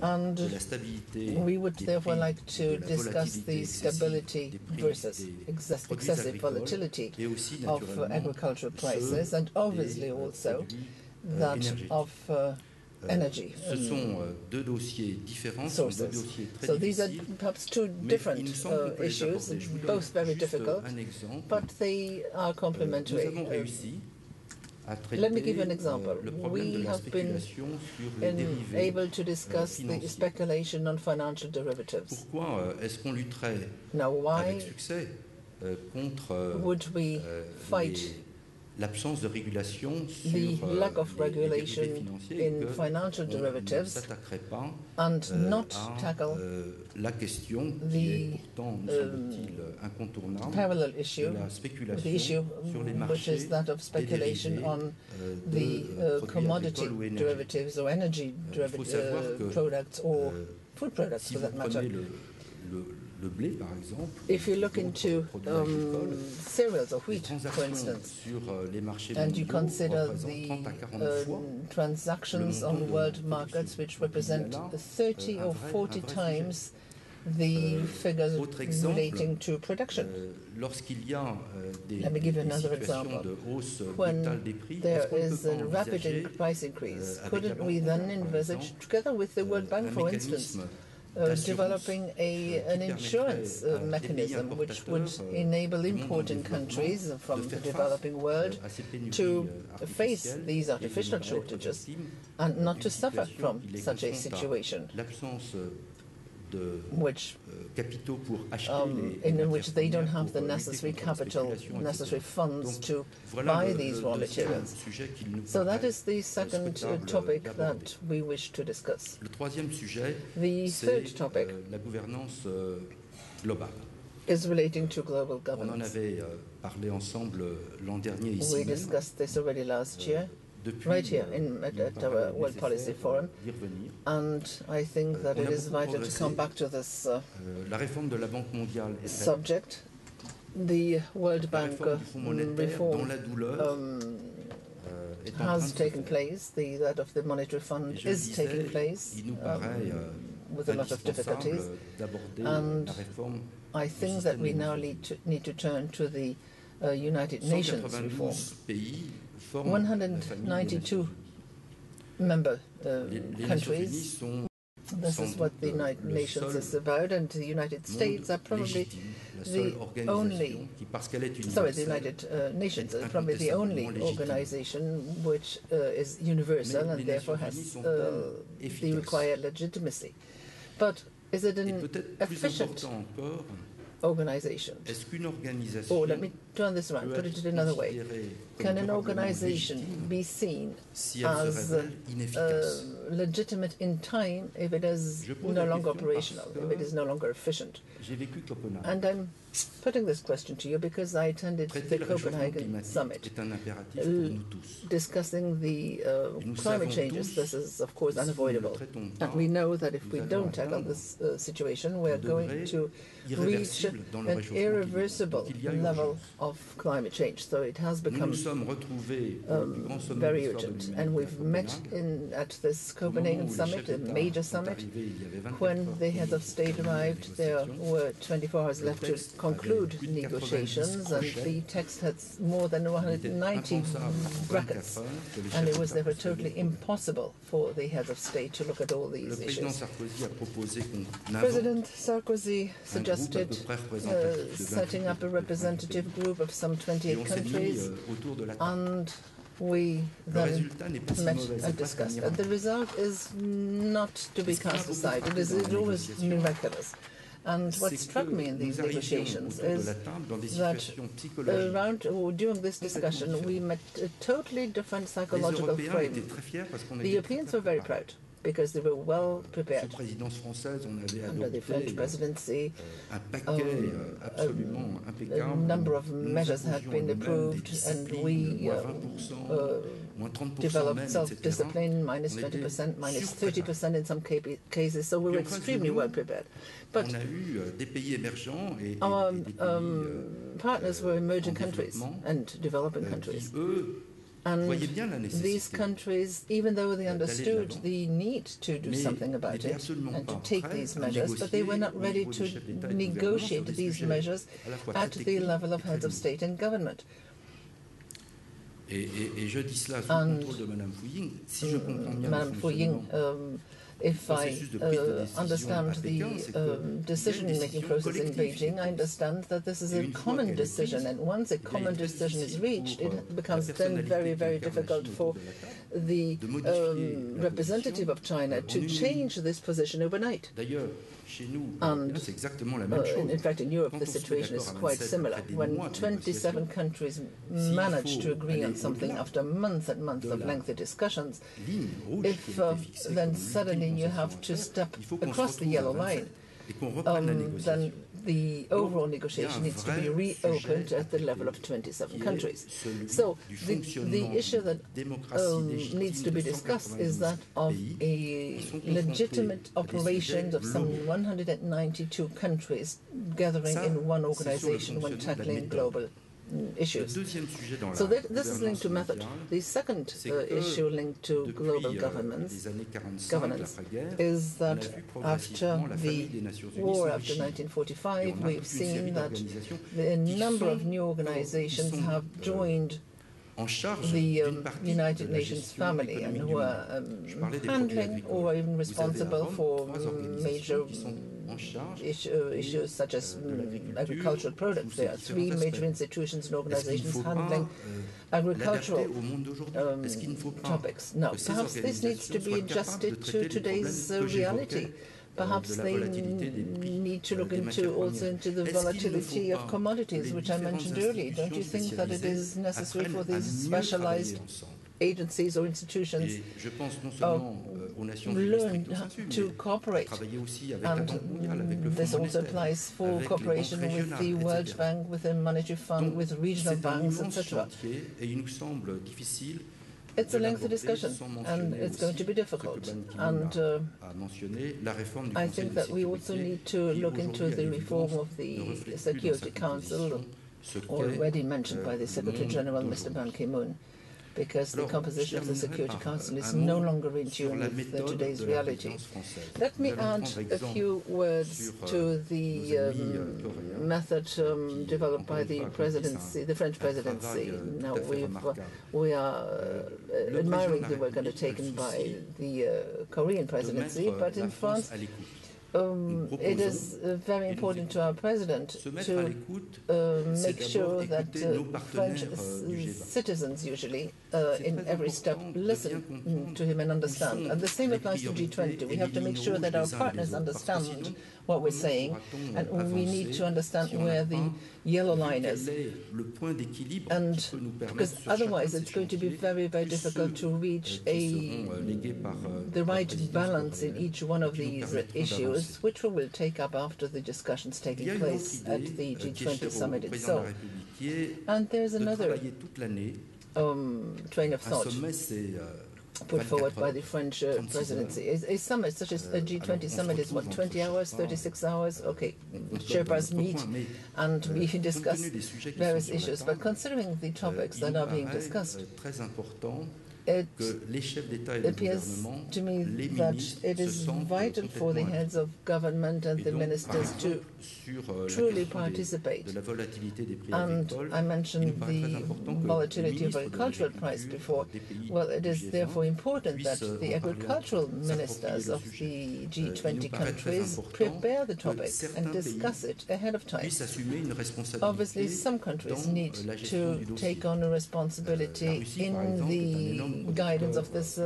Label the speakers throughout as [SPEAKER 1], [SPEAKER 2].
[SPEAKER 1] And we would therefore like to discuss the stability versus excessive volatility of agricultural prices, and obviously also that of energy sources. So these are perhaps two different issues, both very difficult, but they are complementary. Let me give you an example. We have been able to discuss the speculation on financial derivatives. Now, why would we fight the lack of regulation in financial derivatives and not tackle the parallel issue, the issue which is that of speculation on the commodity derivatives or energy products or food products for that matter. If you look into cereals or wheat, for instance, and you consider the transactions on world markets, which represent 30 or 40 times the figures relating to production. Let me give you another example. When there is a rapid price increase, couldn't we then envisage, together with the World Bank, for instance, developing an insurance mechanism which would enable importing countries from the developing world to face these artificial shortages and not to suffer from such a situation in which they don't have the necessary capital, necessary funds to buy these raw materials. So that is the second topic that we wish to discuss. The third topic is relating to global governance. We discussed this already last year, right here at our World Policy Forum, and I think that it is vital to come back to this subject. The World Bank reform has taken place, that of the Monetary Fund is taking place with a lot of difficulties, and I think that we now need to turn to the United Nations reform. 192 member countries. This is what the United Nations is about, and the United States are probably the only, the United Nations is probably the only organization which is universal and therefore has the required legitimacy. But is it an efficient organization? Or let me turn this around, put it another way. Can an organization be seen as legitimate in time if it is no longer operational, if it is no longer efficient? And I'm putting this question to you because I attended the Copenhagen summit discussing the climate changes. This is, of course, unavoidable. And we know that if we don't tackle this situation, we're going to reach an irreversible level of climate change. So it has become very urgent. And we've met at this Copenhagen summit, a major summit. When the heads of state arrived, there were 24 hours left to conclude negotiations, and the text had more than 190 brackets, and it was therefore totally impossible for the heads of state to look at all these issues. President Sarkozy suggested setting up a representative group of some 28 countries, and we then met and discussed. The result is not to be cast aside. It is always miraculous. And what struck me in these negotiations is that during this discussion we met a totally different psychological frame. The Europeans were very proud because they were well prepared. Under the French presidency, a number of measures had been approved, and we developed self-discipline, minus 20%, minus 30% in some cases, so we were extremely well prepared. But our partners were emerging countries and developing countries. And these countries, even though they understood the need to do something about it and to take these measures, but they were not ready to negotiate these measures at the level of heads of state and government. And Madame Fu Ying, if I understand the decision-making process in Beijing, I understand that this is a common decision, and once a common decision is reached, it becomes then very, very difficult for the representative of China to change this position overnight. And in fact, in Europe, the situation is quite similar. When 27 countries manage to agree on something after months and months of lengthy discussions, if then suddenly you have to step across the yellow line, then the overall negotiation needs to be reopened at the level of 27 countries. So the issue that needs to be discussed is that of a legitimate operation of some 192 countries gathering in one organization when tackling global issues. So this is linked to method. The second issue linked to global governance is that after the war after 1945, we've seen that a number of new organizations have joined the United Nations family and who are handling or even responsible for major issues such as agricultural products. There are 3 major institutions and organizations handling agricultural topics. Now, perhaps this needs to be adjusted to today's reality. Perhaps they need to look also into the volatility of commodities, which I mentioned earlier. Don't you think that it is necessary for these specialized agencies or institutions learn to cooperate? And this also applies for cooperation with the World Bank, with the Monetary Fund, with regional banks, etc. It's a lengthy discussion, and it's going to be difficult. And I think that we also need to look into the reform of the Security Council, already mentioned by the Secretary General, Mr. Ban Ki-moon, because the composition of the Security Council is no longer in tune with today's reality. Let me add a few words to the method developed by the presidency, the French presidency. Now we are admiring the work undertaken by the Korean presidency, but in France, it is very important to our president to make sure that French citizens usually in every step listen to him and understand. And the same applies to G20. We have to make sure that our partners understand what we're saying, and we need to understand where the yellow line is. And because otherwise it's going to be very, very difficult to reach the right balance in each one of these issues, which we will take up after the discussions taking place at the G20 summit itself. And there's another train of thought put forward by the French presidency. A summit such as a G20 summit is what, 20 hours, 36 hours? Okay, Sherpas meet and we discuss various issues. But considering the topics that are being discussed, it appears to me that it is vital for the heads of government and the ministers to truly participate. And I mentioned the volatility of agricultural price before. Well, it is therefore important that the agricultural ministers of the G20 countries prepare the topic and discuss it ahead of time. Obviously, some countries need to take on a responsibility in the guidance of this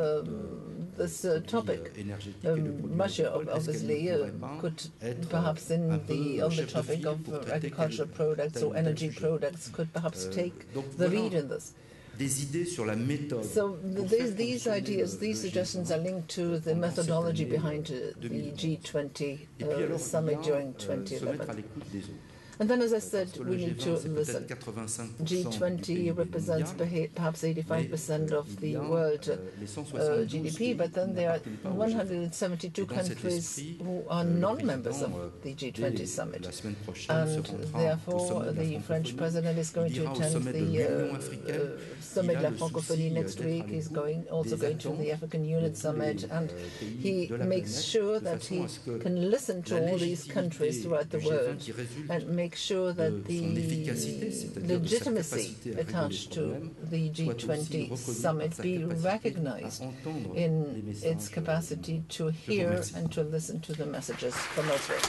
[SPEAKER 1] topic. Russia obviously could perhaps on the topic of agricultural products or energy products could perhaps take the lead in this. So these ideas, these suggestions are linked to the methodology behind the G20 summit during 2011. And then, as I said, we need to listen. G20 represents perhaps 85% of the world GDP, but then there are 172 countries who are non-members of the G20 summit. And therefore, the French president is going to attend the Summit de la Francophonie next week. He's also going to the African Union Summit, and he makes sure that he can listen to all these countries throughout the world and make sure that the legitimacy attached to the G20 summit be recognized in its capacity to hear and to listen to the messages from elsewhere.